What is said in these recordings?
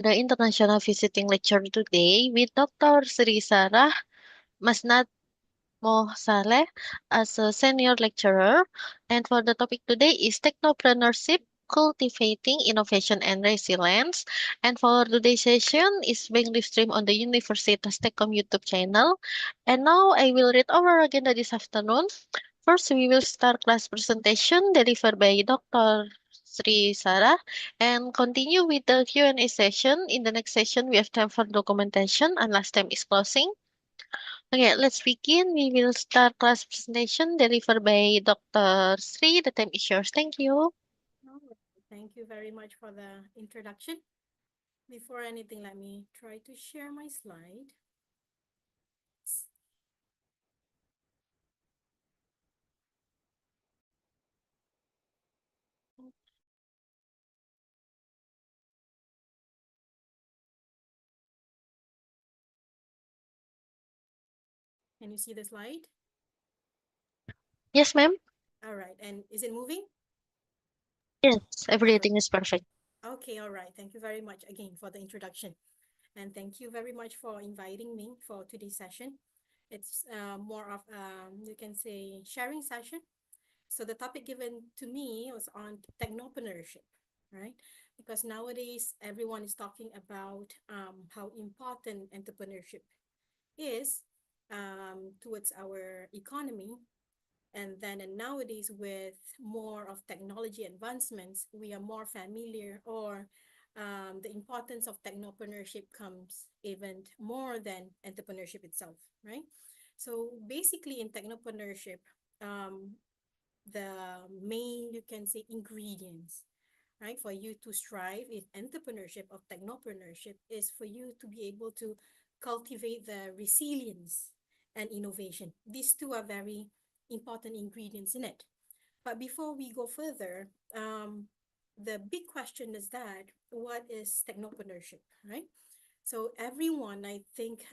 the international visiting lecture today with Dr. Sri Sarah Maznah Salleh as a senior lecturer. And for the topic today is Technopreneurship, Cultivating Innovation and Resilience. And for today's session is being live streamed on the University STEKOM YouTube channel. And now I will read our agenda this afternoon. First, we will start class presentation delivered by Dr. Sri Sarah and continue with the Q&A session. In the next session, we have time for documentation and last time is closing. Okay, let's begin. We will start class presentation delivered by Dr. Sri. The time is yours. Thank you. All right. Thank you very much for the introduction. Before anything, let me try to share my slide. Can you see the slide? Yes, ma'am. All right. And is it moving? Yes, All right. everything is perfect. Okay. All right. Thank you very much again for the introduction. And thank you very much for inviting me for today's session. It's more of, you can say, sharing session. So the topic given to me was on technopreneurship, right? Because nowadays everyone is talking about how important entrepreneurship is towards our economy. And nowadays, with more of technology advancements, we are more familiar, or the importance of technopreneurship comes even more than entrepreneurship itself, right? So basically, in technopreneurship, um, the main, you can say, ingredients, right, for you to strive in entrepreneurship or technopreneurship is for you to be able to cultivate the resilience and innovation. These two are very important ingredients in it. But before we go further, the big question is that what is technopreneurship, right? So everyone, I think,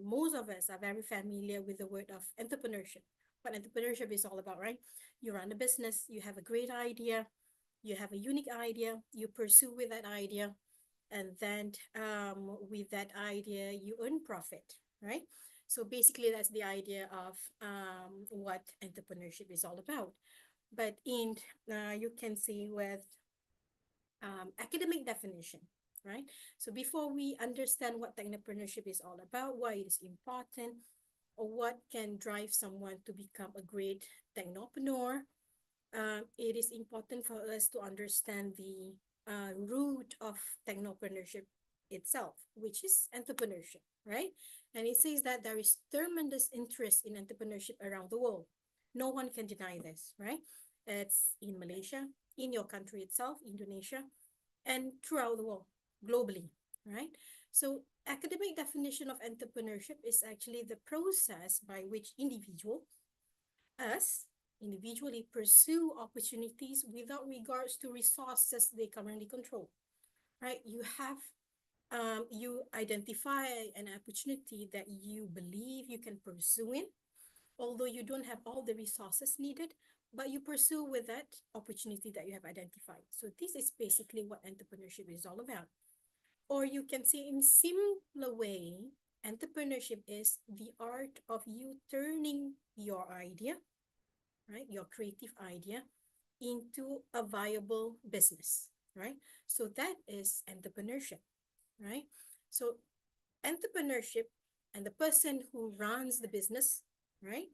most of us are very familiar with the word of entrepreneurship. What entrepreneurship is all about, right? You run a business, you have a great idea, you have a unique idea, you pursue with that idea, and then with that idea, you earn profit, right? So basically, that's the idea of what entrepreneurship is all about. But in you can see with academic definition, right? So before we understand what technopreneurship is all about, why it is important, or what can drive someone to become a great technopreneur, it is important for us to understand the root of technopreneurship itself, which is entrepreneurship, right? And it says that there is tremendous interest in entrepreneurship around the world. No one can deny this, right? It's in Malaysia, in your country itself, Indonesia, and throughout the world, globally, right? So academic definition of entrepreneurship is actually the process by which us individually pursue opportunities without regards to resources they currently control, right? You identify an opportunity that you believe you can pursue in, although you don't have all the resources needed, but you pursue with that opportunity that you have identified. So this is basically what entrepreneurship is all about. Or you can say in similar way, entrepreneurship is the art of you turning your idea, right, your creative idea, into a viable business, right? So that is entrepreneurship, right? So entrepreneurship, and the person who runs the business, right,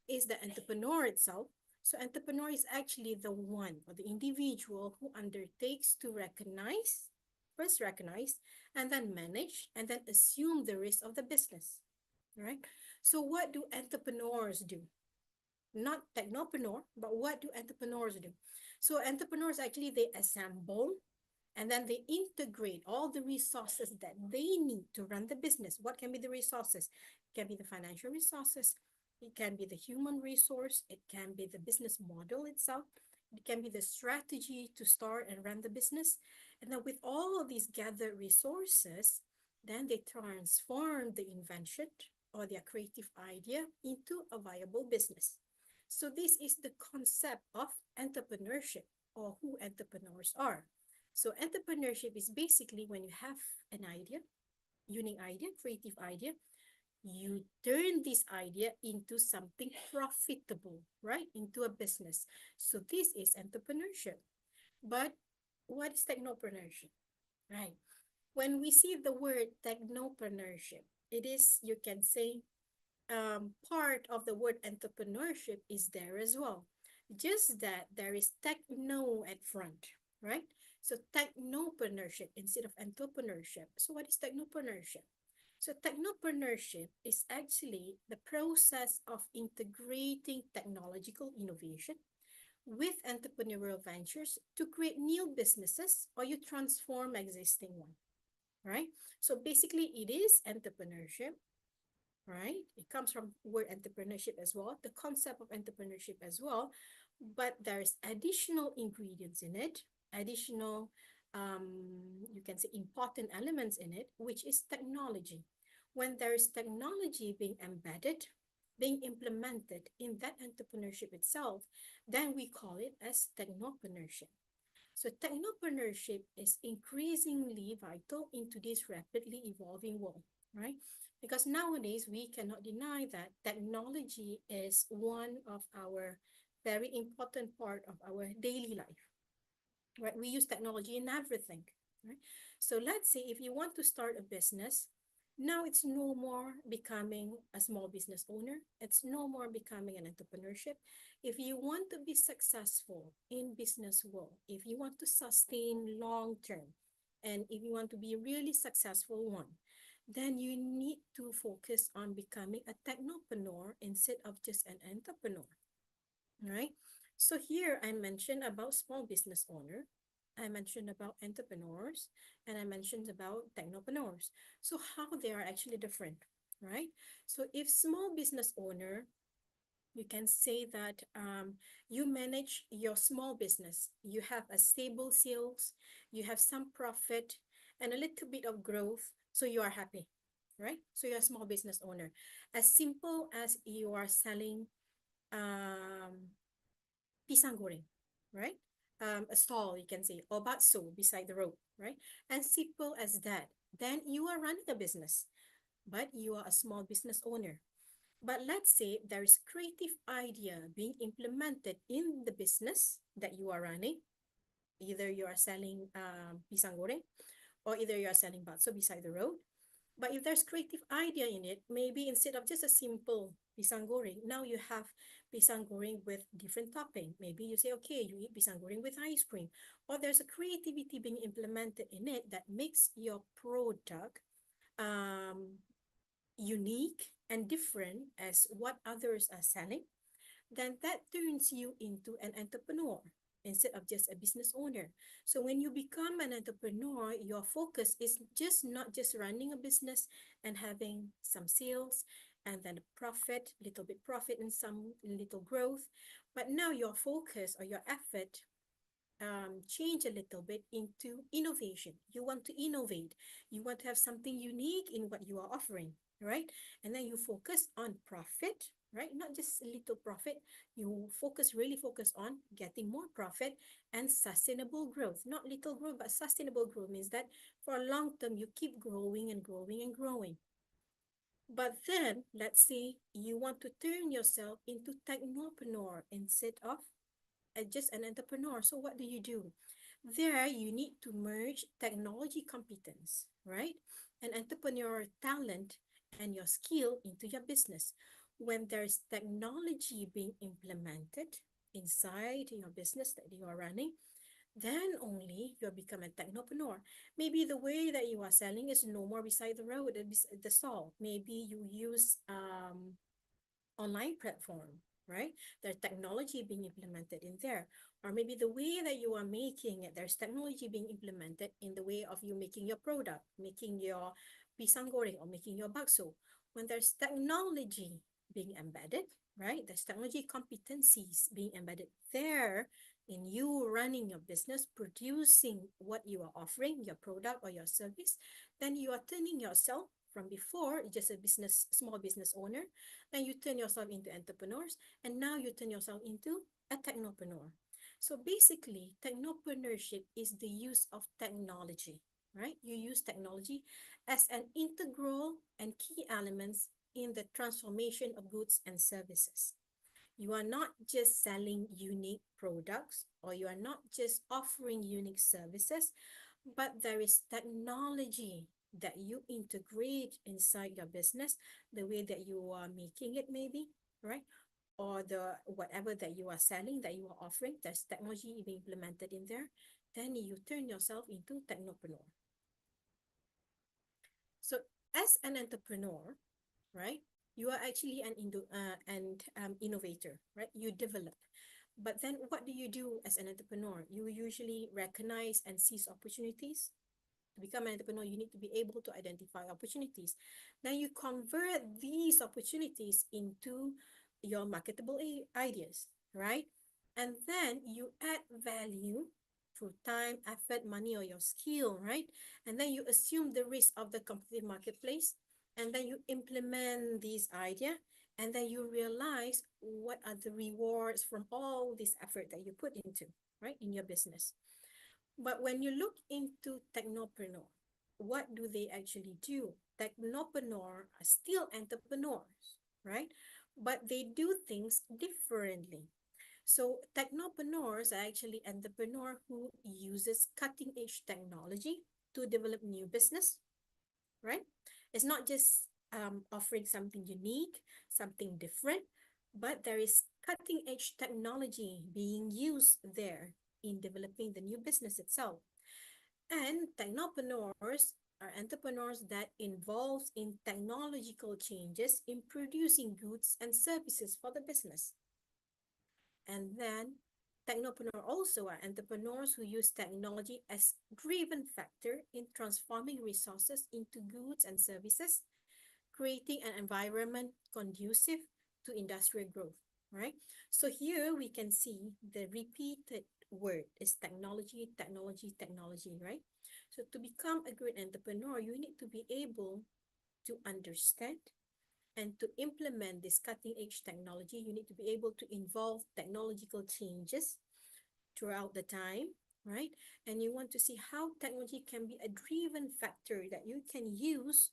is the entrepreneur itself. So entrepreneur is actually the one or the individual who undertakes to first recognize, and then manage, and then assume the risk of the business, right? So what do entrepreneurs do? Not technopreneur, but what do entrepreneurs do? So entrepreneurs actually, they assemble and then they integrate all the resources that they need to run the business. What can be the resources? It can be the financial resources, it can be the human resource, it can be the business model itself, it can be the strategy to start and run the business. And then with all of these gathered resources, then they transform the invention or their creative idea into a viable business. So this is the concept of entrepreneurship, or who entrepreneurs are. So entrepreneurship is basically when you have an idea, unique idea, creative idea, you turn this idea into something profitable, right? Into a business. So this is entrepreneurship. But what is technopreneurship, right? When we see the word technopreneurship, it is, you can say, part of the word entrepreneurship is there as well. Just that there is techno at front, right? So technopreneurship instead of entrepreneurship. So what is technopreneurship? So technopreneurship is actually the process of integrating technological innovation with entrepreneurial ventures to create new businesses or you transform existing one, right? So basically it is entrepreneurship, right? It comes from word entrepreneurship as well, the concept of entrepreneurship as well, but there's additional ingredients in it, additional, you can say important elements in it, which is technology. When there's technology being embedded, being implemented in that entrepreneurship itself, then we call it as technopreneurship. So technopreneurship is increasingly vital in today's rapidly evolving world, right? Because nowadays we cannot deny that technology is one of our very important part of our daily life, right? We use technology in everything, right? So let's say if you want to start a business, now it's no more becoming a small business owner. It's no more becoming an entrepreneurship. If you want to be successful in business world, if you want to sustain long term, and if you want to be a really successful one, then you need to focus on becoming a technopreneur instead of just an entrepreneur, right? So here I mentioned about small business owner, I mentioned about entrepreneurs, and I mentioned about technopreneurs. So how they are actually different, right? So if small business owner, you can say that you manage your small business. You have a stable sales, you have some profit, and a little bit of growth, so you are happy, right? So you're a small business owner. As simple as you are selling um, pisang goreng, right? A stall, you can say, or bakso beside the road, right? And simple as that. Then you are running a business, but you are a small business owner. But let's say there is creative idea being implemented in the business that you are running. Either you are selling pisang goreng, or either you are selling bakso beside the road. But if there's creative idea in it, maybe instead of just a simple pisang goreng, now you have pisang goreng with different topping. Maybe you say, okay, you eat pisang goreng with ice cream. Or there's a creativity being implemented in it that makes your product um, unique and different as what others are selling, then that turns you into an entrepreneur instead of just a business owner. So when you become an entrepreneur, your focus is just not just running a business and having some sales and then profit, little bit profit and some little growth, but now your focus or your effort change a little bit into innovation. You want to innovate. You want to have something unique in what you are offering, right? And then you focus on profit, right? Not just a little profit. You really focus on getting more profit and sustainable growth. Not little growth, but sustainable growth means that for a long term, you keep growing and growing and growing. But then, let's say you want to turn yourself into technopreneur instead of just an entrepreneur. So what do? There, you need to merge technology competence, right? And entrepreneurial talent and your skill into your business. When there's technology being implemented inside your business that you are running, then only you'll become a technopreneur. Maybe the way that you are selling is no more beside the road, the stall. Maybe you use online platform, right? There's technology being implemented in there. Or maybe the way that you are making it, there's technology being implemented in the way of you making your product, making your pisang goreng or making your bakso. When there's technology being embedded, right? There's technology competencies being embedded there in you running your business, producing what you are offering, your product or your service, then you are turning yourself from before just a business, small business owner, then you turn yourself into entrepreneurs, and now you turn yourself into a technopreneur. So basically, technopreneurship is the use of technology, right? You use technology as an integral and key elements in the transformation of goods and services. You are not just selling unique products, or you are not just offering unique services, but there is technology that you integrate inside your business, the way that you are making it maybe, right? Or the whatever that you are selling, that you are offering, there's technology being implemented in there. Then you turn yourself into technopreneur. So as an entrepreneur, right, you are actually an innovator, right? You develop. But then what do you do as an entrepreneur? You usually recognize and seize opportunities. To become an entrepreneur, you need to be able to identify opportunities. Then you convert these opportunities into your marketable ideas, right? And then you add value through time, effort, money, or your skill, right? And then you assume the risk of the competitive marketplace, and then you implement this idea, and then you realize what are the rewards from all this effort that you put into, right, in your business. But when you look into technopreneur, what do they actually do? Technopreneur are still entrepreneurs, right? But they do things differently. So technopreneurs are actually entrepreneur who uses cutting edge technology to develop new business, right? It's not just offering something unique, something different, but there is cutting edge technology being used there in developing the new business itself. And technopreneurs are entrepreneurs that involves in technological changes in producing goods and services for the business. And then technopreneur also are entrepreneurs who use technology as driven factor in transforming resources into goods and services, creating an environment conducive to industrial growth, right? So here we can see the repeated word is technology, technology, technology, right? So to become a great entrepreneur, you need to be able to understand and to implement this cutting edge technology. You need to be able to involve technological changes throughout the time, right? And you want to see how technology can be a driven factor that you can use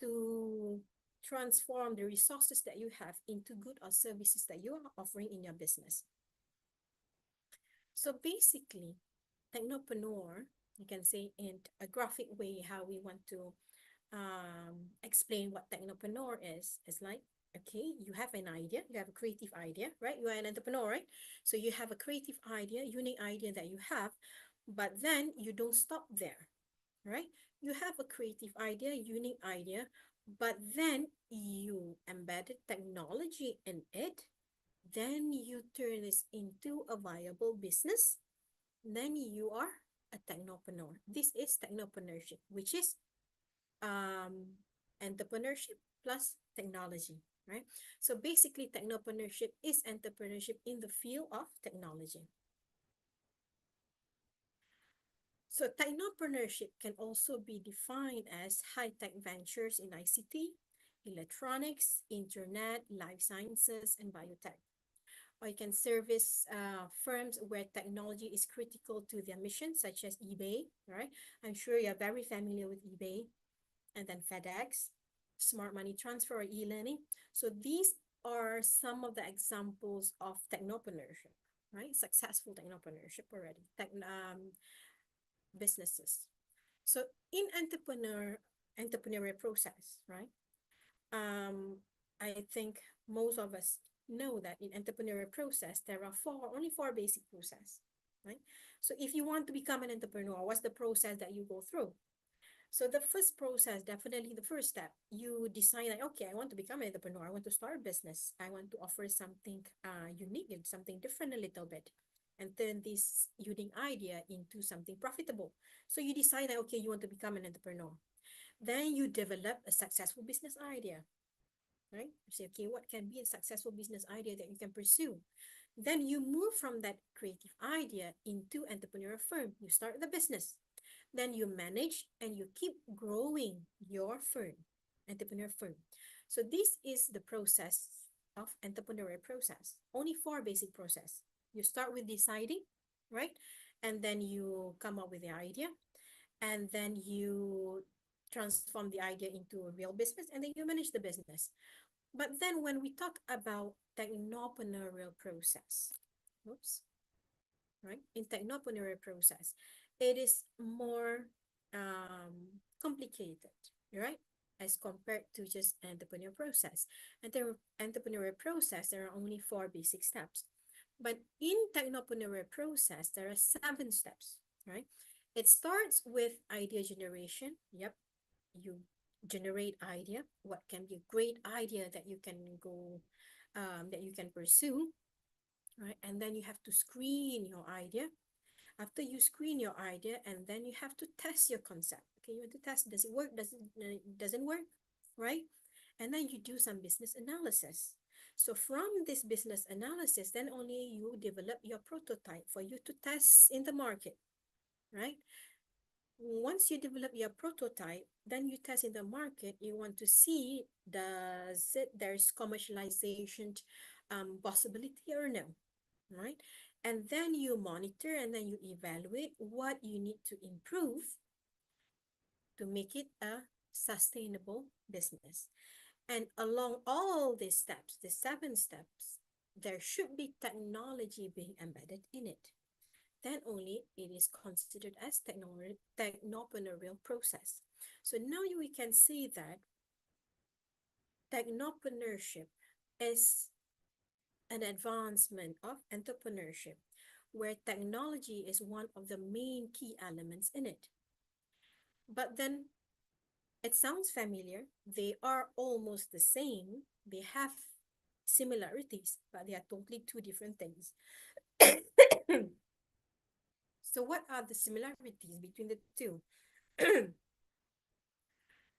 to transform the resources that you have into good or services that you are offering in your business. So basically, technopreneur, you can say in a graphic way how we want to explain what technopreneur is like, okay, you have an idea, you have a creative idea, right? You are an entrepreneur, right? So you have a creative idea, unique idea that you have, but then you don't stop there, right? You have a creative idea, unique idea, but then you embedded technology in it, then you turn this into a viable business, then you are a technopreneur. This is technopreneurship, which is um, entrepreneurship plus technology, right? So basically, technopreneurship is entrepreneurship in the field of technology. So technopreneurship can also be defined as high-tech ventures in ICT, electronics, internet, life sciences, and biotech. Or you can service firms where technology is critical to their mission, such as eBay, right? I'm sure you're very familiar with eBay, and then FedEx, smart money transfer, or e-learning. So these are some of the examples of technopreneurship, right? Successful technopreneurship already, businesses. So in entrepreneurial process, right? Um, I think most of us know that in entrepreneurial process, there are only four basic process, right? So if you want to become an entrepreneur, what's the process that you go through? So the first process, definitely the first step, you decide like, okay, I want to become an entrepreneur. I want to start a business. I want to offer something unique and something different a little bit, and turn this unique idea into something profitable. So you decide that, okay, you want to become an entrepreneur. Then you develop a successful business idea, right? You say, okay, what can be a successful business idea that you can pursue? Then you move from that creative idea into entrepreneurial firm. You start the business. Then you manage and you keep growing your firm, entrepreneur firm. So this is the process of entrepreneurial process. Only four basic process. You start with deciding, right? And then you come up with the idea, and then you transform the idea into a real business, and then you manage the business. But then when we talk about technopreneurial process, oops, right? In technopreneurial process, it is more complicated, right? As compared to just entrepreneurial process. And the entrepreneurial process, there are only 4 basic steps. But in technopreneurial process, there are 7 steps, right? It starts with idea generation. Yep, you generate idea. What can be a great idea that you can go, that you can pursue, right? And then you have to screen your idea. After you screen your idea, and then you have to test your concept. Okay, you want to test, does it work? Doesn't work, right? And then you do some business analysis. So from this business analysis, then only you develop your prototype for you to test in the market, right? Once you develop your prototype, then you test in the market. You want to see, there's commercialization possibility or no, right? And then you monitor, and then you evaluate what you need to improve to make it a sustainable business. And along all these steps, the 7 steps, there should be technology being embedded in it. Then only it is considered as technopreneurial process. So now we can see that technopreneurship is an advancement of entrepreneurship, where technology is one of the main key elements in it. But then it sounds familiar. They are almost the same. They have similarities, but they are totally 2 different things. So what are the similarities between the two?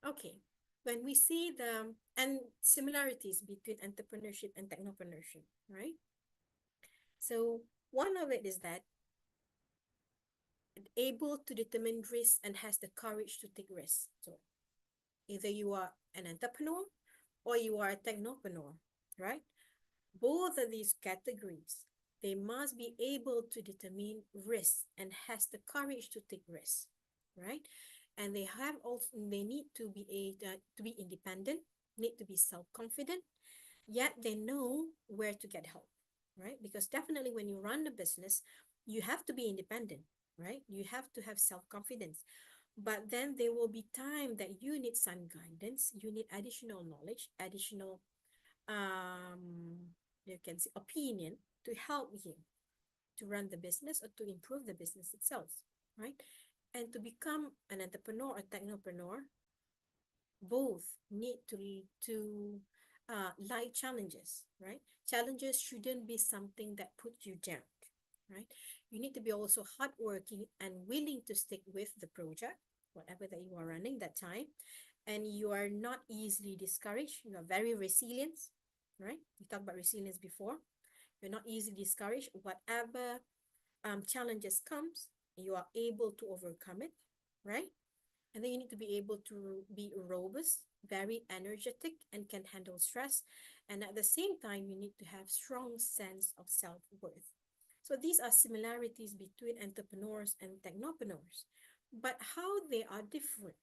Okay, when we see the and similarities between entrepreneurship and technopreneurship, right? So one of it is that able to determine risk and has the courage to take risks. So either you are an entrepreneur or you are a technopreneur, right? Both of these categories, they must be able to determine risk and has the courage to take risks, right? And they need to be independent, need to be self-confident, yet they know where to get help, right? Because definitely when you run a business, you have to be independent, right? You have to have self-confidence. But then there will be time that you need some guidance, you need additional knowledge, additional you can say opinion to help you to run the business or to improve the business itself, right? And to become an entrepreneur or technopreneur, both need to like challenges, right? Challenges shouldn't be something that puts you down, right? You need to be also hardworking and willing to stick with the project, whatever that you are running that time, and you are not easily discouraged. You are very resilient, right? We talked about resilience before. You're not easily discouraged. Whatever challenges comes, you are able to overcome it, right? And then you need to be able to be robust, very energetic, and can handle stress. And at the same time, you need to have strong sense of self-worth. So these are similarities between entrepreneurs and technopreneurs. But how they are different,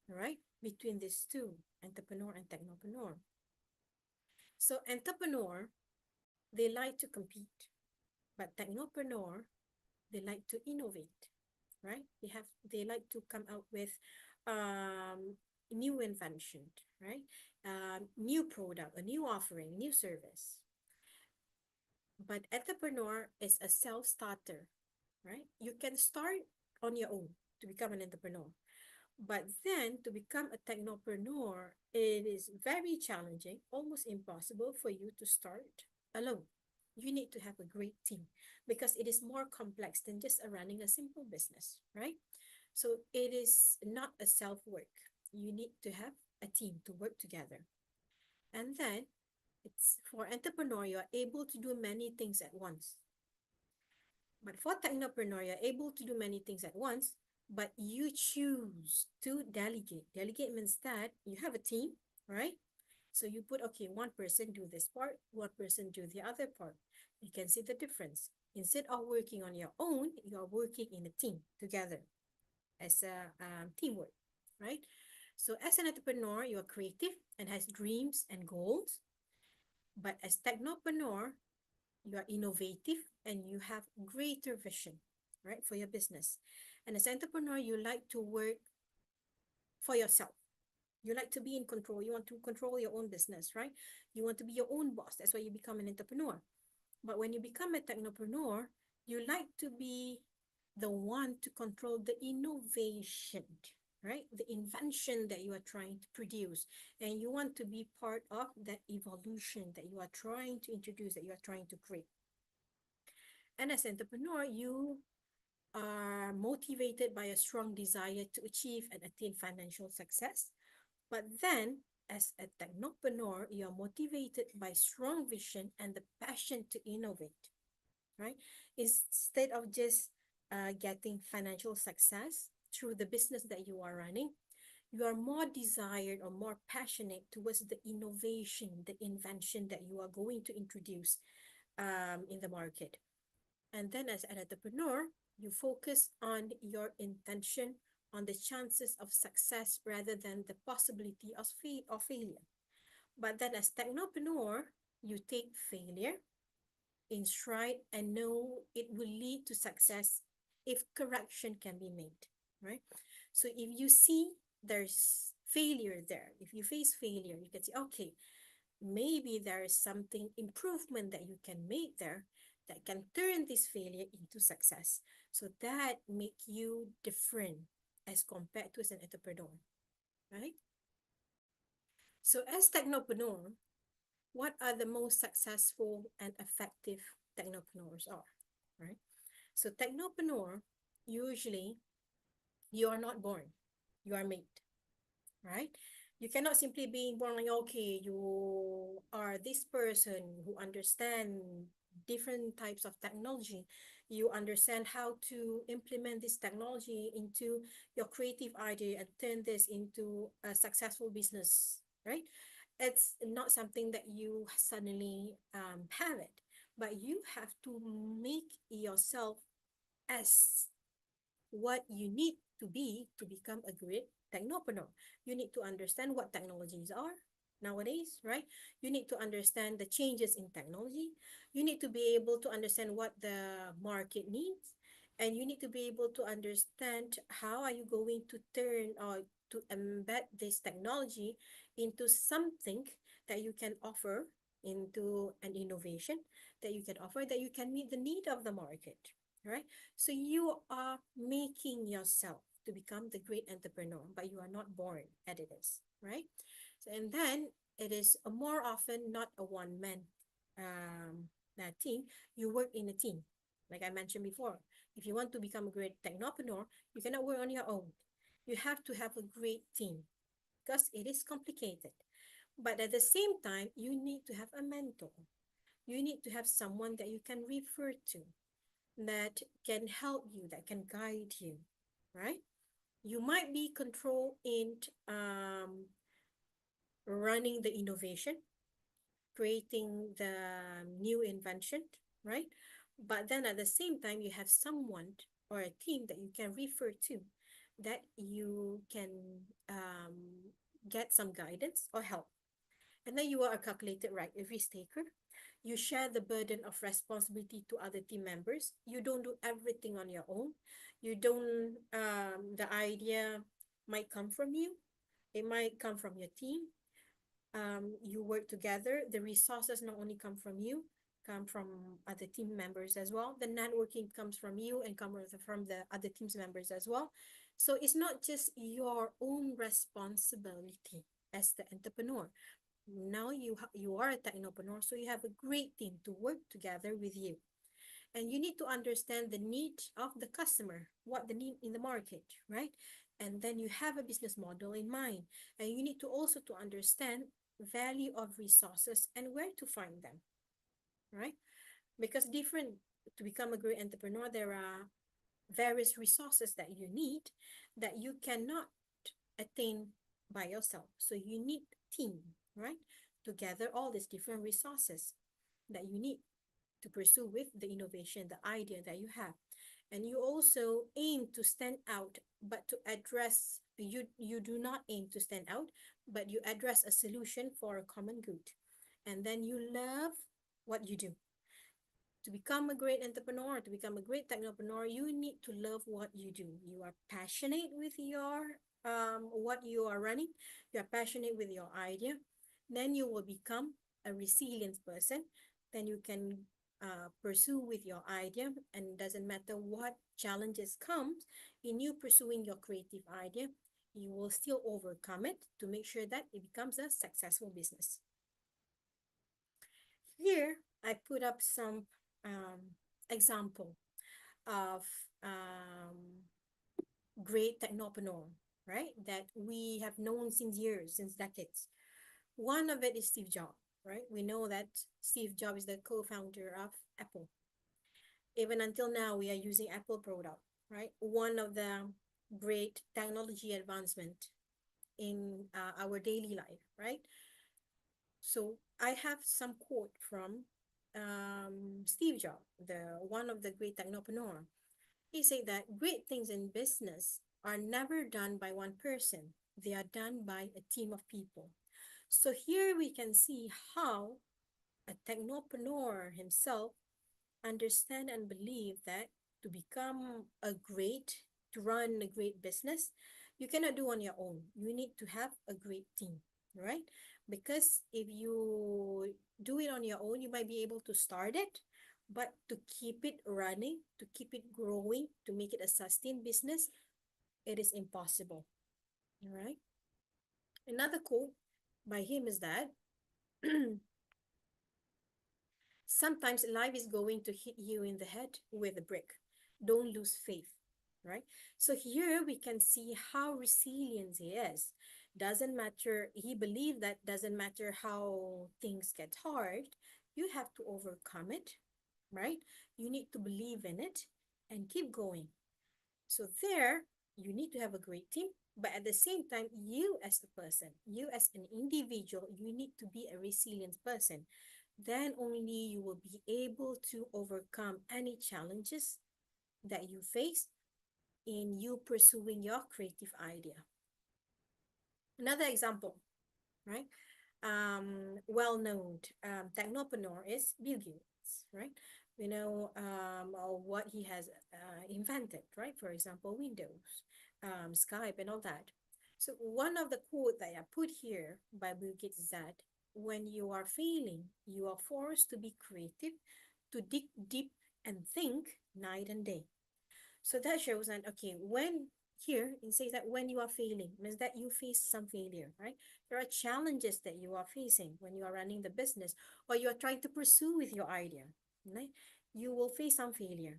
right? Between these two, entrepreneur and technopreneur. So entrepreneur, they like to compete, but technopreneur, they like to innovate, right? They like to come out with new invention, right? New product, a new offering, new service. But entrepreneur is a self-starter, right? You can start on your own to become an entrepreneur. But then to become a technopreneur, it is very challenging, almost impossible for you to start alone. You need to have a great team because it is more complex than just running a simple business, right? So it is not a self-work. You need to have a team to work together. And then it's for entrepreneur, you're able to do many things at once. But for technopreneur, you're able to do many things at once, but you choose to delegate. Delegate means that you have a team, right? So you put, okay, one person do this part, one person do the other part. You can see the difference. Instead of working on your own, you are working in a team together as a teamwork, right? So as an entrepreneur, you are creative and has dreams and goals. But as technopreneur, you are innovative and you have greater vision, right, for your business. And as entrepreneur, you like to work for yourself. You like to be in control. You want to control your own business, right? You want to be your own boss. That's why you become an entrepreneur. But when you become a technopreneur, you like to be the one to control the innovation, right? The invention that you are trying to produce. And you want to be part of that evolution that you are trying to introduce, that you are trying to create. And as an entrepreneur, you are motivated by a strong desire to achieve and attain financial success. But then, as a technopreneur, you are motivated by strong vision and the passion to innovate, right? Instead of just getting financial success through the business that you are running, you are more desired or more passionate towards the innovation, the invention that you are going to introduce in the market. And then as an entrepreneur, you focus on your intention, on the chances of success rather than the possibility of failure. But then as technopreneur, you take failure in stride and know it will lead to success if correction can be made, right? So if you see there's failure there, if you face failure, you can say, okay, maybe there is something improvement that you can make there that can turn this failure into success. So that make you different as compared to as an entrepreneur, right? So as technopreneur, what are the most successful and effective technopreneurs are, right? So technopreneur, usually you are not born, you are made, right? You cannot simply be born like, okay, you are this person who understand different types of technology. You understand how to implement this technology into your creative idea and turn this into a successful business, right? It's not something that you suddenly have it, but you have to make yourself as what you need to be to become a great technopreneur. You need to understand what technologies are nowadays, right? You need to understand the changes in technology. You need to be able to understand what the market needs. And you need to be able to understand how are you going to turn or to embed this technology into something that you can offer, into an innovation that you can offer, that you can meet the need of the market, right? So you are making yourself to become the great entrepreneur, but you are not born as it is, right? So, and then it is a more often not a one-man team. You work in a team. Like I mentioned before, if you want to become a great technopreneur, you cannot work on your own. You have to have a great team because it is complicated. But at the same time, you need to have a mentor. You need to have someone that you can refer to, that can help you, that can guide you, right? You might be control in running the innovation, creating the new invention, right? But then at the same time, you have someone or a team that you can refer to, that you can get some guidance or help. And then you are a calculated right, a risk taker. You share the burden of responsibility to other team members. You don't do everything on your own. You don't, the idea might come from you. It might come from your team. You work together. The resources not only come from you, come from other team members as well. The networking comes from you and comes from the other teams members as well. So it's not just your own responsibility as the entrepreneur. Now you are a technopreneur, so you have a great team to work together with you. And you need to understand the need of the customer, what the need in the market, right? And then you have a business model in mind. And you need to also to understand value of resources and where to find them, right? Because different, to become a great entrepreneur, there are various resources that you need that you cannot attain by yourself. So you need a team, right? To gather all these different resources that you need. to pursue with the innovation, the idea that you have. And you also aim to stand out, but to address, you do not aim to stand out, but you address a solution for a common good. And then you love what you do. To become a great entrepreneur, to become a great technopreneur, you need to love what you do. You are passionate with your what you are running. You are passionate with your idea. Then you will become a resilient person. Then you can pursue with your idea, and it doesn't matter what challenges comes in you pursuing your creative idea, you will still overcome it to make sure that it becomes a successful business. Here, I put up some example of great technopreneur, right? That we have known since years, since decades. One of it is Steve Jobs, right? We know that Steve Jobs is the co-founder of Apple. Even until now, we are using Apple product, right? One of the great technology advancement in our daily life, right? So I have some quote from Steve Jobs, the one of the great technopreneur. He said that great things in business are never done by one person. They are done by a team of people. So here we can see how a technopreneur himself understand and believe that to become a great, to run a great business, you cannot do on your own. You need to have a great team, right? Because if you do it on your own, you might be able to start it, but to keep it running, to keep it growing, to make it a sustained business, it is impossible, all right? Another quote by him is that sometimes life is going to hit you in the head with a brick. Don't lose faith, right? So here we can see how resilient he is. Doesn't matter, he believed that doesn't matter how things get hard, you have to overcome it, right? You need to believe in it and keep going. So there, you need to have a great team, but at the same time, you as a person, you as an individual, you need to be a resilient person. Then only you will be able to overcome any challenges that you face in you pursuing your creative idea. Another example, right? Well-known technopreneur is Bill Gates, right? We know what he has invented, right? For example, Windows, Skype, and all that. So one of the quote that I put here by Bill Gates is that when you are failing, you are forced to be creative, to dig deep and think night and day. So that shows that, okay, when here it says that when you are failing, means that you face some failure, right? There are challenges that you are facing when you are running the business or you are trying to pursue with your idea, right? You will face some failure.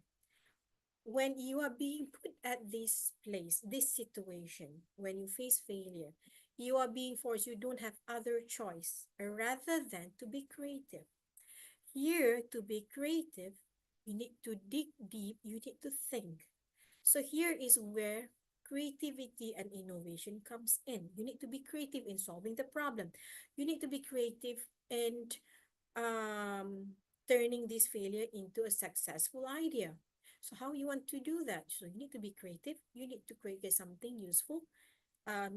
When you are being put at this place, this situation, when you face failure, you are being forced, you don't have other choice rather than to be creative. Here, to be creative, you need to dig deep, you need to think. So here is where creativity and innovation comes in. You need to be creative in solving the problem. You need to be creative in turning this failure into a successful idea. So how you want to do that? So you need to be creative. You need to create something useful,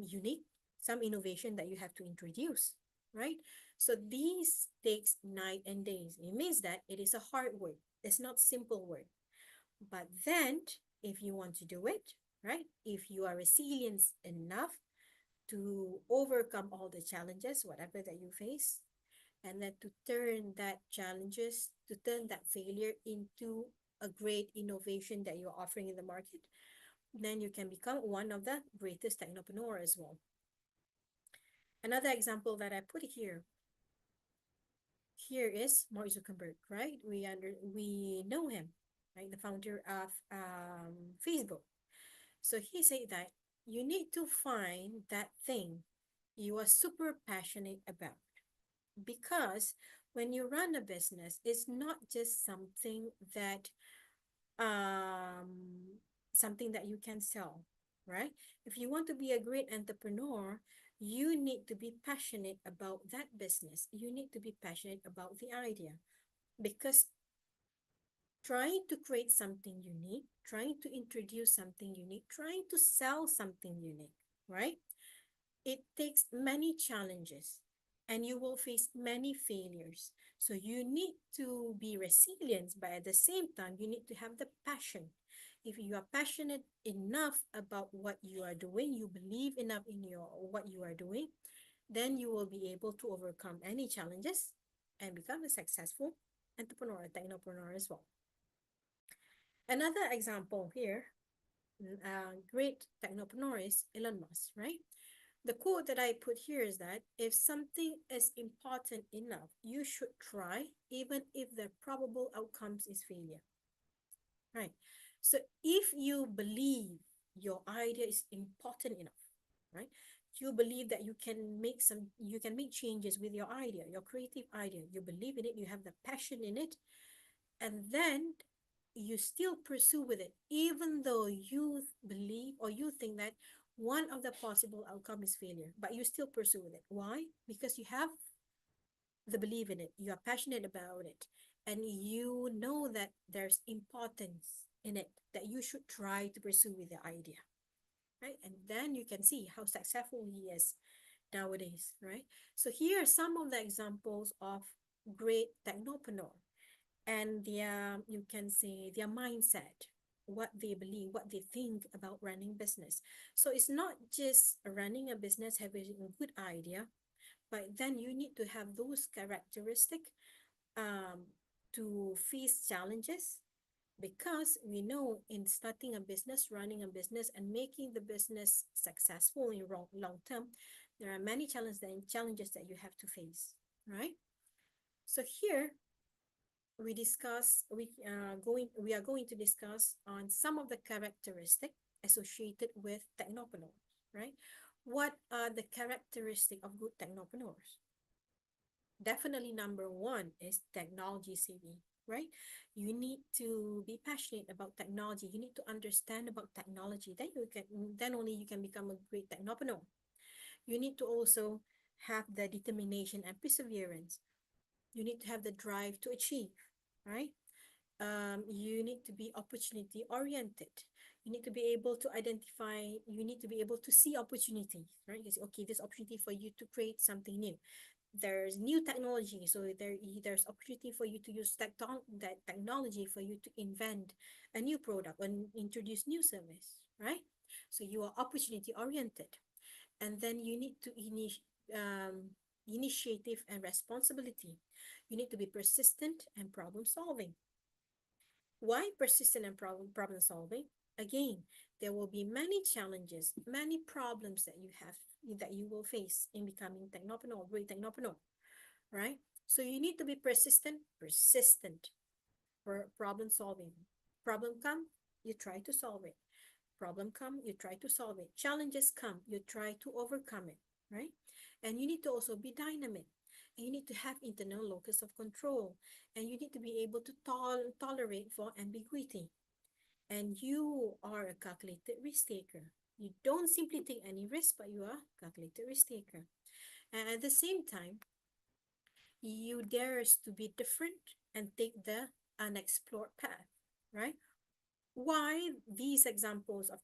unique, some innovation that you have to introduce, right? So these takes night and days. It means that it is a hard work. It's not simple work. But then, if you want to do it, right? If you are resilient enough to overcome all the challenges, whatever that you face, and then to turn that challenges, to turn that failure into a great innovation that you're offering in the market, then you can become one of the greatest technopreneur as well. Another example that I put here is Mark Zuckerberg, right? We know him, right? The founder of Facebook. So he said that you need to find that thing you are super passionate about, because when you run a business, it's not just that um something that you can sell, right? If you want to be a great entrepreneur, you need to be passionate about that business. You need to be passionate about the idea, because trying to create something unique, trying to introduce something unique, trying to sell something unique, right? It takes many challenges and you will face many failures. So you need to be resilient, but at the same time, you need to have the passion. If you are passionate enough about what you are doing, you believe enough in your what you are doing, then you will be able to overcome any challenges and become a successful entrepreneur, a technopreneur as well. Another example here, great technopreneur is Elon Musk, right? The quote that I put here is that if something is important enough, you should try, even if the probable outcomes is failure, right? So if you believe your idea is important enough, right? You believe that you can make changes with your idea, your creative idea. You believe in it, you have the passion in it, and then you still pursue with it, even though you believe or you think that one of the possible outcome is failure, but you still pursue with it. Why? Because you have the belief in it, you are passionate about it, and you know that there's importance in it, that you should try to pursue with the idea, right? And then you can see how successful he is nowadays, right? So here are some of the examples of great technopreneur and their, you can say, their mindset, what they believe, what they think about running business. So it's not just running a business, having a good idea, but then you need to have those characteristics um, to face challenges, because we know in starting a business, running a business, and making the business successful in long term, there are many challenges that you have to face, right? So here we are going to discuss on some of the characteristics associated with technopreneurs, right? What are the characteristics of good technopreneurs? Definitely number one is technology savvy, right? You need to be passionate about technology. You need to understand about technology. Then only you can become a great technopreneur. You need to also have the determination and perseverance. You need to have the drive to achieve, right? You need to be opportunity oriented. You need to be able to identify, you need to be able to see opportunities, right? You say, okay, this opportunity for you to create something new. There's new technology, so there's opportunity for you to use that technology for you to invent a new product and introduce new service, right? So you are opportunity oriented. And then you need to initiative and responsibility. You need to be persistent and problem solving. Why persistent and problem solving? Again, there will be many challenges, many problems that you will face in becoming technopreneur, great technopreneur, right? So you need to be persistent for problem solving. Problem come, you try to solve it. Problem come, you try to solve it. Challenges come, you try to overcome it, right? And you need to also be dynamic. And you need to have internal locus of control. And you need to be able to tolerate for ambiguity. And you are a calculated risk taker. You don't simply take any risk, but you are a calculated risk taker. And at the same time, you dares to be different and take the unexplored path, right? Why these examples of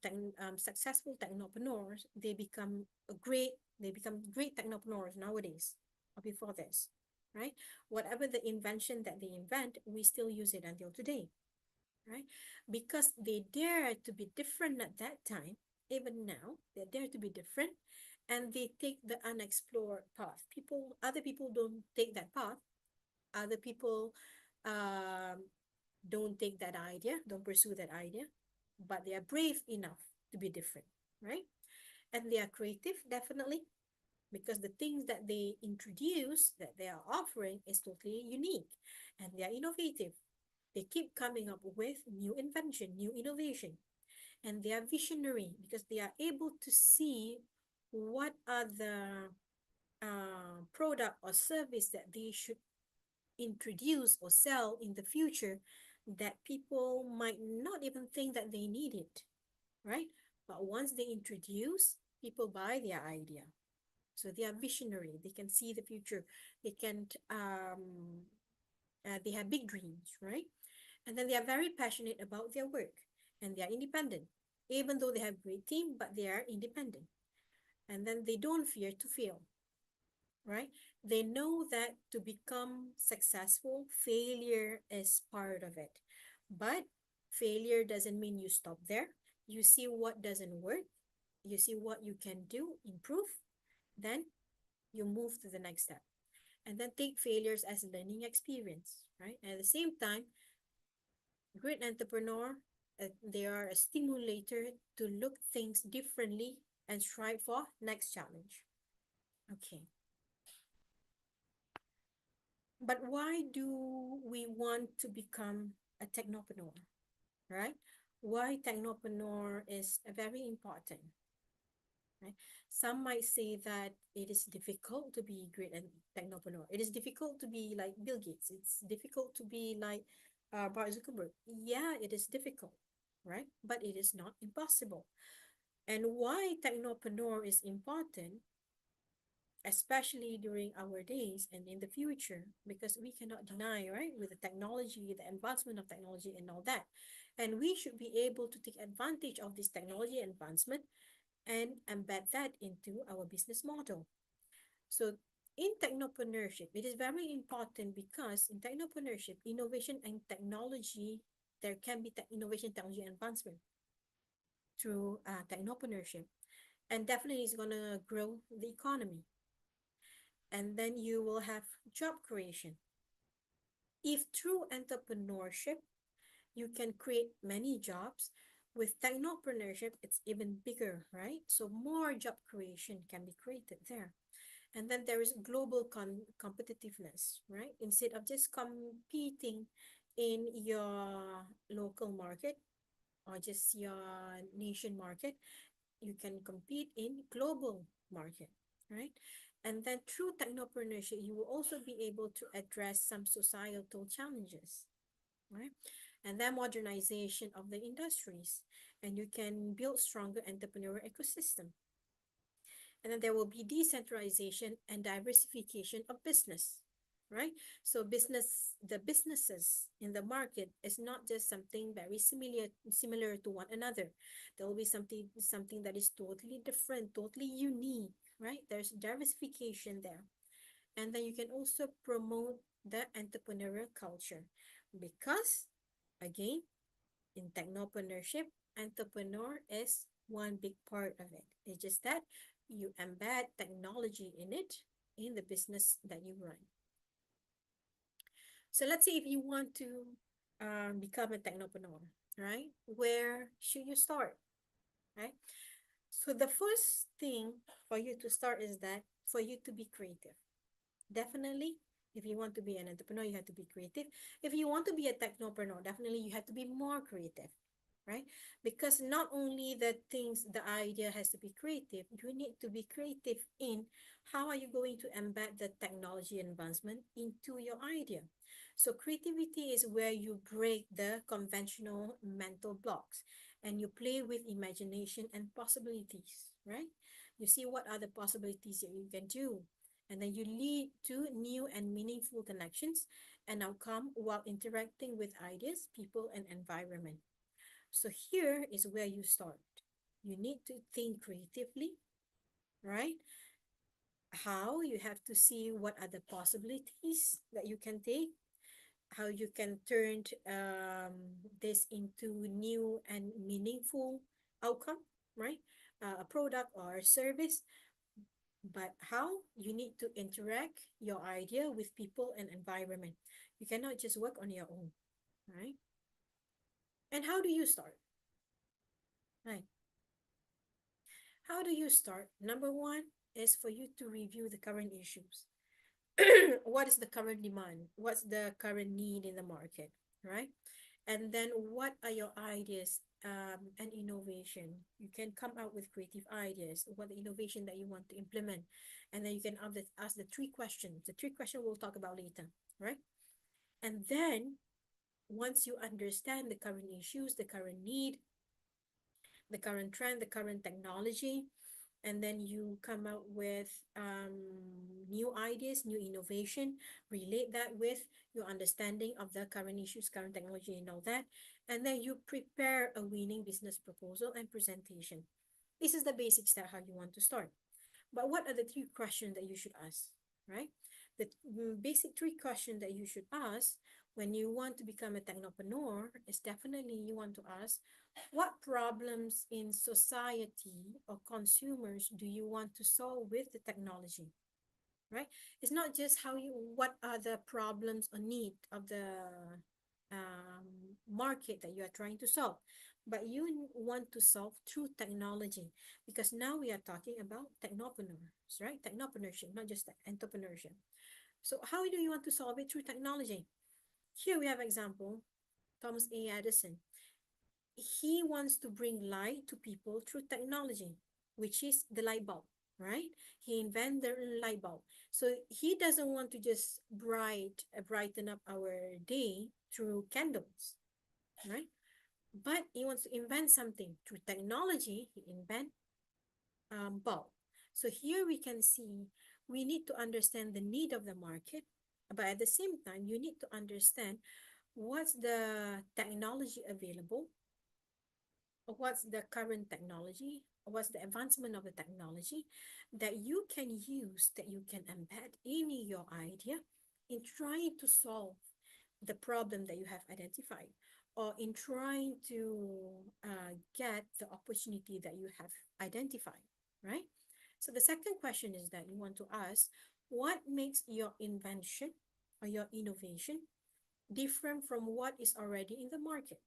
successful technopreneurs, they become great technopreneurs nowadays or before this, right? Whatever the invention that they invent, we still use it until today, right? Because they dare to be different at that time. Even now they dare to be different, and they take the unexplored path. Other people don't take that path. Other people um, don't take that idea, don't pursue that idea, but they are brave enough to be different, right? And they are creative, definitely, because the things that they introduce, that they are offering, is totally unique, and they are innovative. They keep coming up with new invention, new innovation, and they are visionary because they are able to see what are the product or service that they should introduce or sell in the future, that people might not even think that they need it, right? But once they introduce, people buy their idea. So they are visionary. They can see the future. They can they have big dreams, right? And then they are very passionate about their work, and they are independent. Even though they have great team, but they are independent. And then they don't fear to fail, right? They know that to become successful, failure is part of it. But failure doesn't mean you stop there. You see what doesn't work, you see what you can do, improve, then you move to the next step. And then take failures as learning experience, right? And at the same time, great entrepreneur, they are a stimulator to look things differently and strive for next challenge. Okay. But why do we want to become a technopreneur, right? Why technopreneur is very important, right? Some might say that it is difficult to be great and technopreneur. It is difficult to be like Bill Gates. It's difficult to be like Mark Zuckerberg. Yeah, it is difficult, right? But it is not impossible. And why technopreneur is important, especially during our days and in the future, because we cannot deny, right, with the technology, the advancement of technology and all that. And we should be able to take advantage of this technology advancement and embed that into our business model. So in technopreneurship, it is very important because in technopreneurship, innovation and technology, there can be innovation, technology advancement through technopreneurship. And definitely it's going to grow the economy. And then you will have job creation. If through entrepreneurship, you can create many jobs, with technopreneurship, it's even bigger, right? So more job creation can be created there. And then there is global competitiveness, right? Instead of just competing in your local market or just your nation market, you can compete in global market, right? And then through technopreneurship, you will also be able to address some societal challenges, right? And then modernization of the industries, and you can build stronger entrepreneurial ecosystem. And then there will be decentralization and diversification of business, right? So the businesses in the market is not just something very similar to one another. There will be something that is totally different, totally unique, right? There's diversification there. And then you can also promote the entrepreneurial culture, because again, in technopreneurship, entrepreneur is one big part of it. It's just that you embed technology in it, in the business that you run. So let's say if you want to become a technopreneur, right? Where should you start, right? So the first thing for you to start is that for you to be creative. Definitely, if you want to be an entrepreneur, you have to be creative. If you want to be a technopreneur, definitely you have to be more creative, right? Because not only the idea has to be creative, you need to be creative in how are you going to embed the technology advancement into your idea. So creativity is where you break the conventional mental blocks and you play with imagination and possibilities, right? You see what are the possibilities that you can do, and then you lead to new and meaningful connections and outcome while interacting with ideas, people, and environment. So here is where you start. You need to think creatively, right? How you have to see what are the possibilities that you can take, how you can turn this into new and meaningful outcome, right? A product or a service. But how you need to interact your idea with people and environment. You cannot just work on your own, right? And how do you start? Right. How do you start? Number one is for you to review the current issues. What is the current demand? What's the current need in the market, right? And then what are your ideas and innovation? You can come out with creative ideas, what the innovation that you want to implement. And then you can ask the three questions. The three questions we'll talk about later, right? And then once you understand the current issues, the current need, the current trend, the current technology, and then you come out with new ideas, new innovation, relate that with your understanding of the current issues, current technology, and all that. And then you prepare a winning business proposal and presentation. This is the basic step how you want to start. But what are the three questions that you should ask, right? The basic three questions that you should ask when you want to become a technopreneur is definitely you want to ask, what problems in society or consumers do you want to solve with the technology, right? It's not just what are the problems or need of the market that you are trying to solve, but you want to solve through technology, because now we are talking about technopreneurs, right? Technopreneurship, not just entrepreneurship. So how do you want to solve it through technology? Here we have example, Thomas A. Edison. He wants to bring light to people through technology, which is the light bulb, right? He invented the light bulb. So he doesn't want to just brighten up our day through candles, right? But he wants to invent something through technology. He invent bulb. So here we can see we need to understand the need of the market, but at the same time, you need to understand what's the technology available, what's the current technology, what's the advancement of the technology that you can use, that you can embed in your idea in trying to solve the problem that you have identified, or in trying to get the opportunity that you have identified, right? So the second question is that you want to ask, what makes your invention or your innovation different from what is already in the market?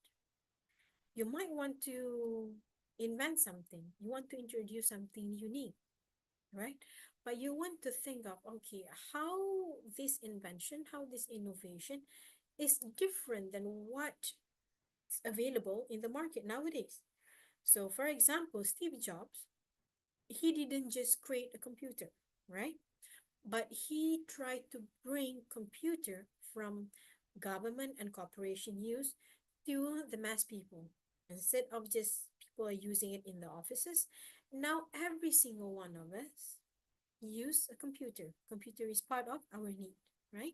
You might want to invent something, you want to introduce something unique, right? But you want to think of, okay, how this invention, how this innovation is different than what's available in the market nowadays. So, for example, Steve Jobs, he didn't just create a computer, right? But he tried to bring computer from government and corporation use to the mass people. Instead of just people are using it in the offices, now every single one of us use a computer. Computer is part of our need, right?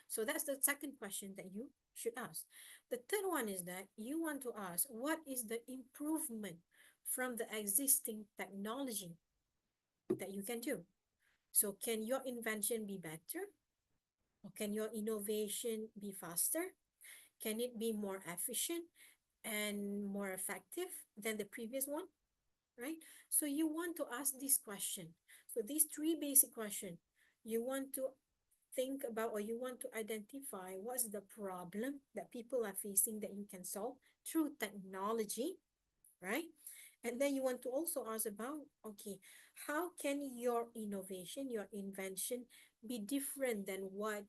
So that's the second question that you should ask. The third one is that you want to ask, what is the improvement from the existing technology that you can do? So can your invention be better? Or can your innovation be faster? Can it be more efficient and more effective than the previous one? Right? So you want to ask this question. So these three basic questions, you want to think about, or you want to identify what's the problem that people are facing that you can solve through technology, right? And then you want to also ask about, okay, how can your innovation, your invention be different than what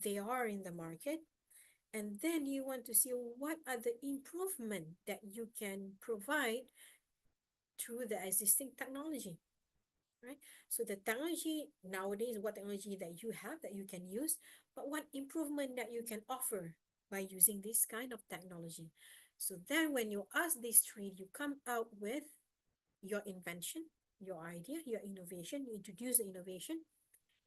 they are in the market? And then you want to see what are the improvement that you can provide through the existing technology, right? So the technology nowadays, what technology that you have that you can use, but what improvement that you can offer by using this kind of technology. So then when you ask these three, you come out with your invention, your idea, your innovation, you introduce the innovation,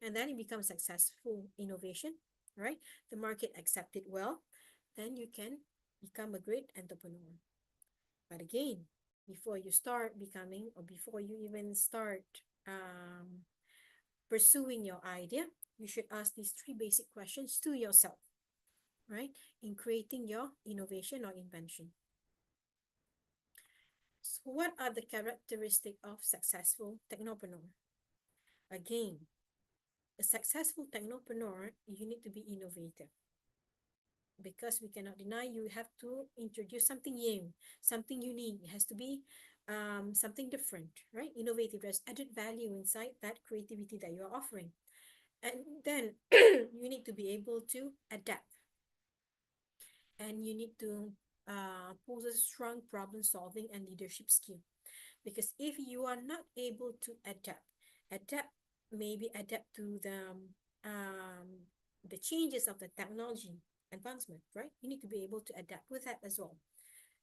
and then it becomes successful innovation, right? The market accept it well, then you can become a great entrepreneur. But again, before you start becoming, or before you even start pursuing your idea, you should ask these three basic questions to yourself, right? In creating your innovation or invention. So what are the characteristics of successful technopreneur? Again, a successful technopreneur, you need to be innovative, because we cannot deny you have to introduce something new, something unique. It has to be something different, right? Innovative. There's added value inside that creativity that you're offering. And then you need to be able to adapt, and you need to possess strong problem solving and leadership skill. Because if you are not able to adapt, maybe adapt to the changes of the technology advancement, right? You need to be able to adapt with that as well.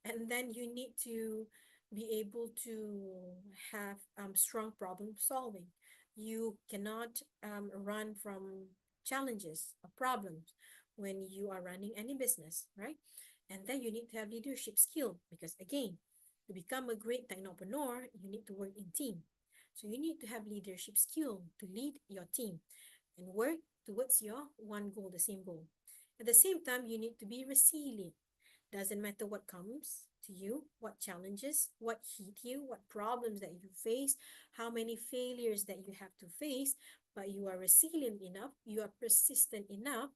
And then you need to be able to have strong problem solving. You cannot run from challenges or problems when you are running any business, right? And then you need to have leadership skill because, again, to become a great technopreneur, you need to work in team. So you need to have leadership skill to lead your team and work towards your one goal, the same goal. At the same time, you need to be resilient. Doesn't matter what comes to you, what challenges, what hit you, what problems that you face, how many failures that you have to face, but you are resilient enough, you are persistent enough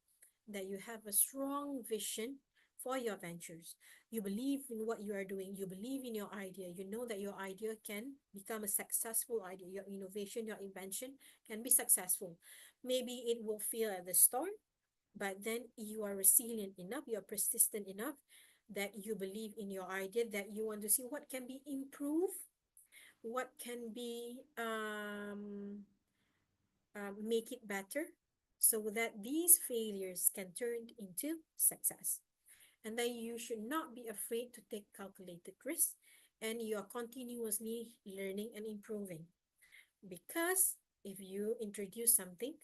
that you have a strong vision for your ventures. You believe in what you are doing, you believe in your idea, you know that your idea can become a successful idea, your innovation, your invention can be successful. Maybe it will fail at the start, but then you are resilient enough, you are persistent enough that you believe in your idea, that you want to see what can be improved, what can be make it better, so that these failures can turn into success. And then you should not be afraid to take calculated risks, and you are continuously learning and improving. Because if you introduce something,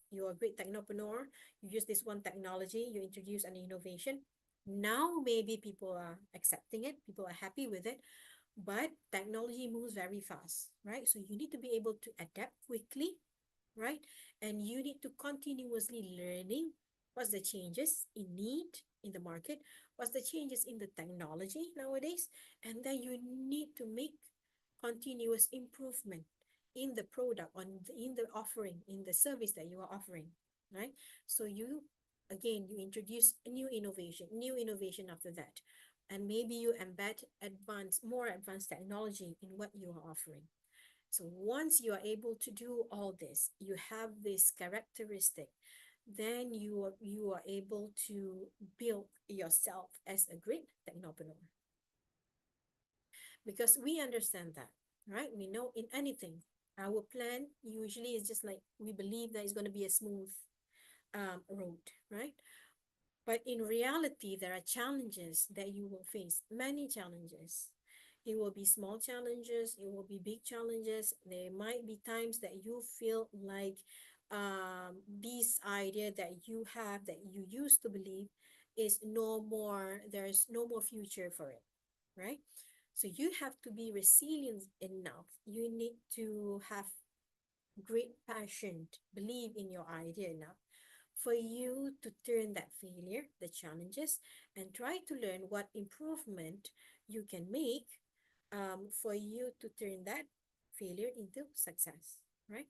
you're a great technopreneur, you use this one technology, you introduce an innovation. Now maybe people are accepting it, people are happy with it, but technology moves very fast, right? So you need to be able to adapt quickly, right? And you need to continuously learning what's the changes in need in the market, what's the changes in the technology nowadays, and then you need to make continuous improvement in the product, in the offering, in the service that you are offering, right? So you, again, you introduce a new innovation after that, and maybe you embed more advanced technology in what you are offering. So once you are able to do all this, you have this characteristic, then you are able to build yourself as a great technopreneur. Because we understand that, right? We know in anything, our plan usually is just like we believe that it's going to be a smooth road, right? But in reality, there are challenges that you will face, many challenges. It will be small challenges, it will be big challenges. There might be times that you feel like this idea that you have, that you used to believe, is no more, there's no more future for it, right? So you have to be resilient enough. You need to have great passion, believe in your idea enough for you to turn that failure, the challenges, and try to learn what improvement you can make for you to turn that failure into success, right?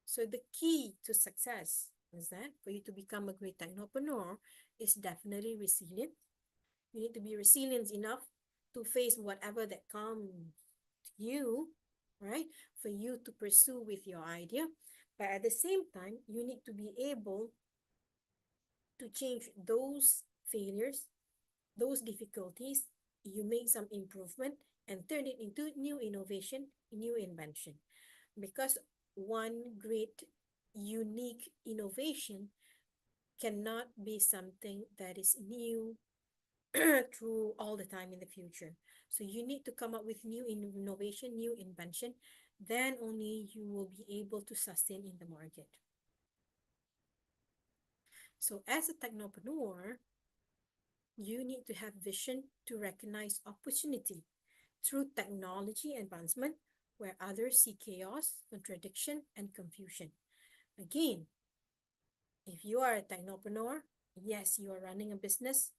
So the key to success is that for you to become a great technopreneur is definitely resilient. You need to be resilient enough to face whatever that comes to you, right? For you to pursue with your idea. But at the same time, you need to be able to change those failures, those difficulties. You make some improvement and turn it into new innovation, new invention. Because one great, unique innovation cannot be something that is new through all the time in the future. So you need to come up with new innovation, new invention, then only you will be able to sustain in the market. So as a technopreneur, you need to have vision to recognize opportunity through technology advancement where others see chaos, contradiction, and confusion. Again, if you are a technopreneur, yes, you are running a business,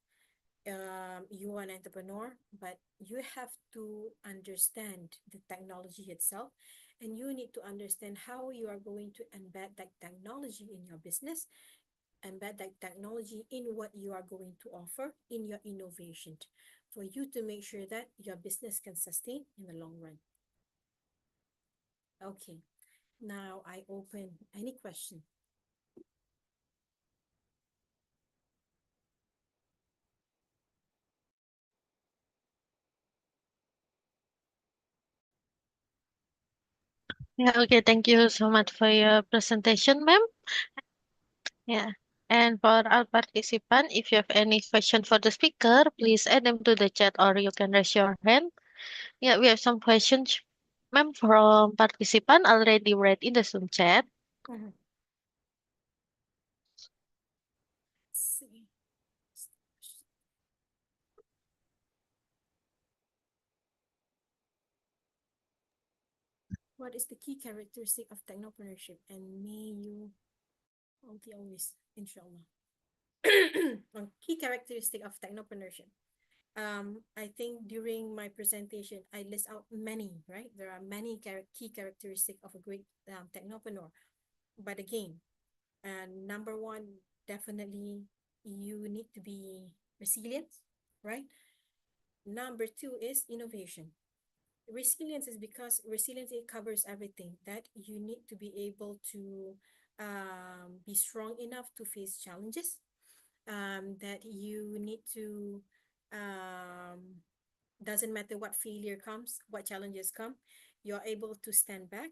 you are an entrepreneur, but you have to understand the technology itself, and you need to understand how you are going to embed that technology in your business, embed that technology in what you are going to offer in your innovation for you to make sure that your business can sustain in the long run. Okay, now I open any question. Yeah, okay, thank you so much for your presentation, ma'am. Yeah. And for our participant, if you have any question for the speaker, please add them to the chat or you can raise your hand. Yeah, we have some questions. Ma'am, from participant already read in the Zoom chat. Mhm. Let's see. What is the key characteristic of technopreneurship? And may you multi always, inshallah. On key characteristic of technopreneurship. I think during my presentation, I list out many, right? There are many key characteristics of a great technopreneur. But again, number one, definitely you need to be resilient, right? Number two is innovation. Resilience is because resilience, it covers everything that you need to be able to be strong enough to face challenges, that you need to um, doesn't matter what failure comes, what challenges come, you're able to stand back,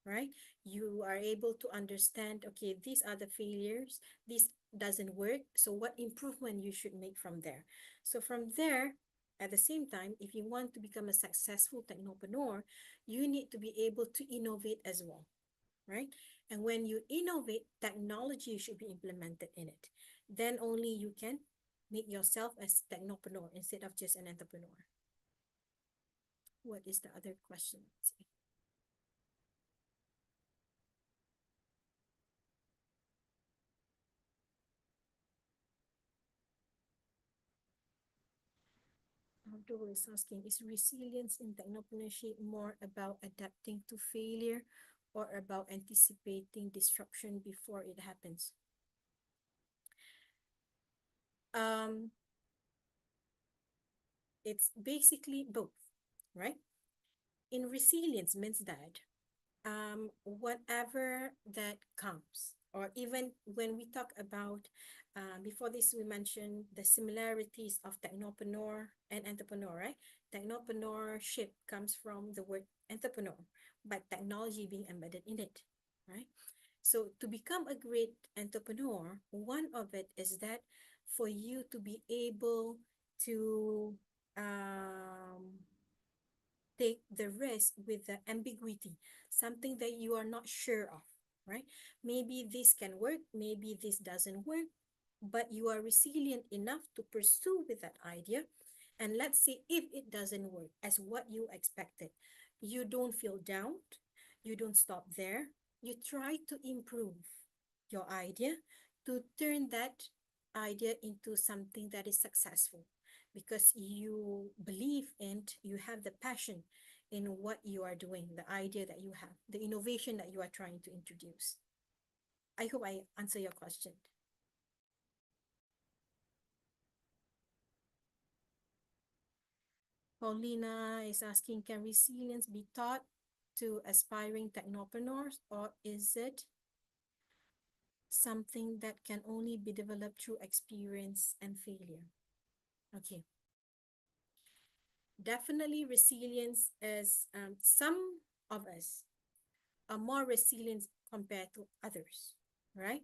right? You are able to understand, okay, these are the failures, this doesn't work, so what improvement you should make from there. So from there, at the same time, if you want to become a successful technopreneur, you need to be able to innovate as well, right? And when you innovate, technology should be implemented in it. Then only you can make yourself as technopreneur instead of just an entrepreneur. What is the other question? Let's see. Abdul is asking, is resilience in technopreneurship more about adapting to failure or about anticipating disruption before it happens? Um, it's basically both, right? In resilience means that whatever that comes, or even when we talk about, before this, we mentioned the similarities of technopreneur and entrepreneur, right? Technopreneurship comes from the word entrepreneur, but technology being embedded in it, right? So to become a great entrepreneur, one of it is that for you to be able to um, take the risk with the ambiguity, something that you are not sure of, right? Maybe this can work, maybe this doesn't work, but you are resilient enough to pursue with that idea. And let's say if it doesn't work as what you expected, you don't feel down, you don't stop there, you try to improve your idea to turn that idea into something that is successful because you believe and you have the passion in what you are doing, the idea that you have, the innovation that you are trying to introduce. I hope I answer your question. Paulina is asking, can resilience be taught to aspiring technopreneurs, or is it something that can only be developed through experience and failure? Okay. Definitely resilience is, some of us are more resilient compared to others, right?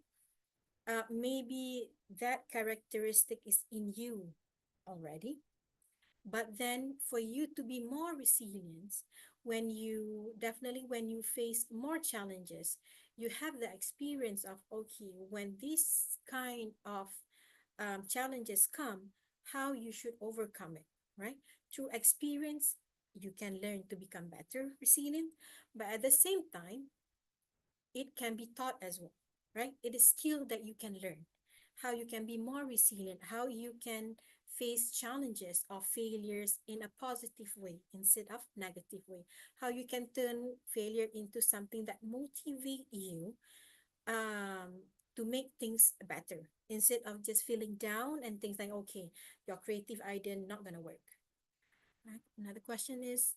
Maybe that characteristic is in you already, but then for you to be more resilient, when you face more challenges, you have the experience of, okay, when this kind of challenges come, how you should overcome it, right? Through experience, you can learn to become better resilient, but at the same time, it can be taught as well, right? It is skill that you can learn, how you can be more resilient, how you can face challenges or failures in a positive way instead of negative way, how you can turn failure into something that motivate you to make things better instead of just feeling down and things like, okay, your creative idea not gonna work. Right? Another question is,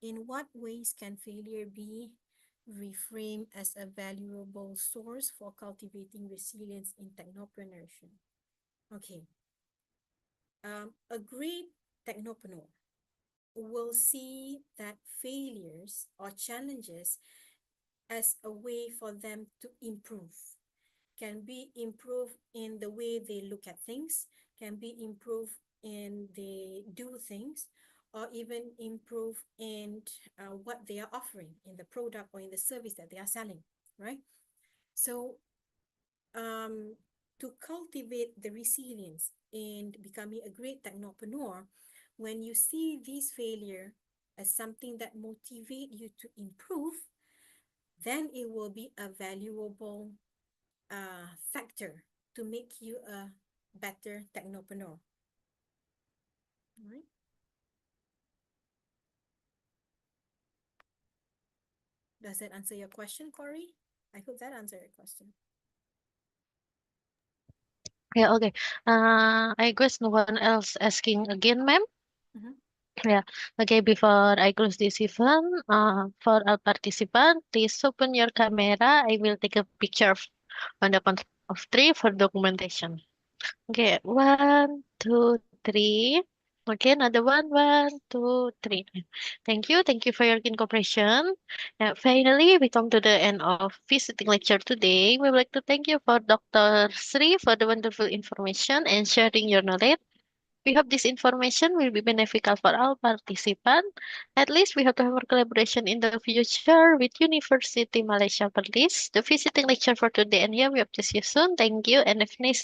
in what ways can failure be reframed as a valuable source for cultivating resilience in technopreneurship? Okay, a great technopreneur will see that failures or challenges as a way for them to improve, can be improved in the way they look at things, can be improved in they do things, or even improve in what they are offering in the product or in the service that they are selling, right? So um, to cultivate the resilience and becoming a great technopreneur, when you see this failure as something that motivate you to improve, then it will be a valuable factor to make you a better technopreneur. Right? Does that answer your question, Corey? I hope that answered your question. Yeah, okay. I guess no one else asking again, ma'am. Mm-hmm. Yeah. Okay, before I close this event, for all participants, please open your camera. I will take a picture on the count of three for documentation. Okay, one, two, three. Okay, another one, two, three. Thank you for your keen cooperation. Finally, we come to the end of visiting lecture today. We would like to thank you for Dr. Sri for the wonderful information and sharing your knowledge. We hope this information will be beneficial for all participants. At least we hope to have a collaboration in the future with University Malaysia Perlis. The visiting lecture for today and here we hope to see you soon. Thank you and have a nice